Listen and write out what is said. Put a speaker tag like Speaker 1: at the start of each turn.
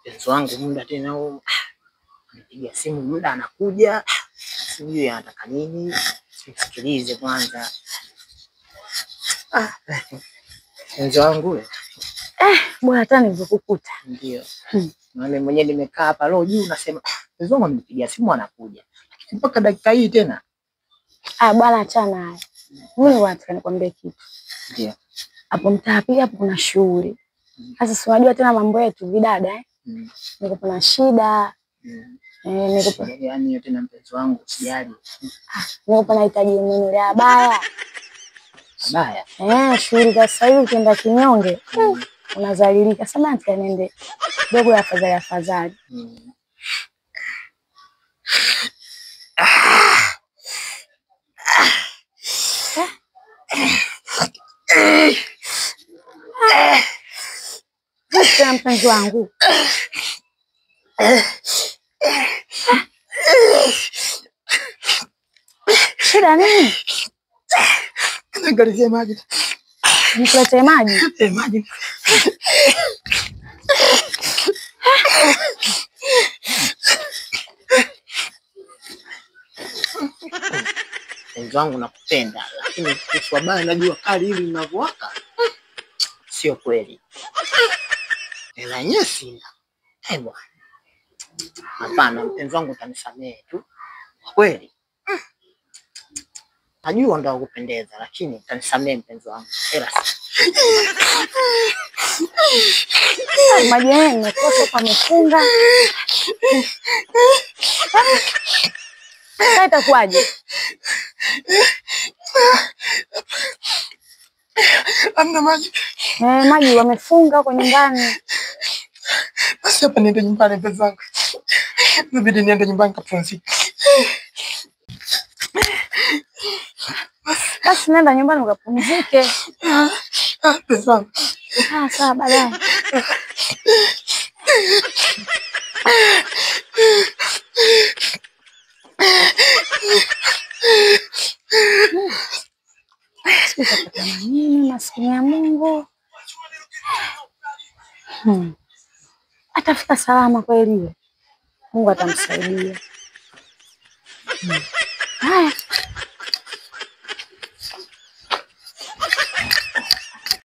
Speaker 1: Mpenzi wangu muda tena huo anipigia simu muda anakuja. Sijui anataka nini. Sikilize kwanza. Mpenzi wangu
Speaker 2: bwana hata nilivyokukuta.
Speaker 1: ndio. Maana mwenyewe nimekaa hapa leo juu nasema mpenzi wangu amenipigia simu anakuja. Lakini mpaka dakika hii tena.
Speaker 2: Bwana achana naye. Mimi nataka nikwambie kitu.
Speaker 1: Ndio.
Speaker 2: Hapo mtaapiga hapo kuna shughuli. Sasa si unajua tena mambo yetu vidada niko kuna shida. Niko
Speaker 1: yani yote na mpenzi wangu usijali.
Speaker 2: niko nahitaji ununulia baya.
Speaker 1: Baya.
Speaker 2: Shughuli za sasa hivi ukienda kinyonge unazalilika. Sasa nataka niende dogo ya afadhali. Sasa mpenzi wangu. Shida nini?
Speaker 1: Naangalia maji.
Speaker 2: Nikulete maji?
Speaker 1: Maji. Mpenzi wangu nakupenda, lakini kwa baya najua kali hili linavyowaka. Sio kweli. Ela nyesi. Bwana. Hapana, mpenzi wangu utanisamehe tu. Kweli. Najua ndio kupendeza lakini utanisamehe mpenzi wangu. Ela.
Speaker 2: Maji yamekosa kwa mfunga. Sasa itakuwaje?
Speaker 1: Amna maji.
Speaker 2: Maji wamefunga huko nyumbani.
Speaker 1: Basi hapa niende nyumbani mpenzi wangu. Inabidi niende nyumbani kapumzike.
Speaker 2: Basi nenda nyumbani ukapumzike.
Speaker 1: Mpenzi wangu.
Speaker 2: Sawa baadaye. Sitapata nini maskini ya Mungu. Atafika salama kweli. Mungu atamsaidia. Haya.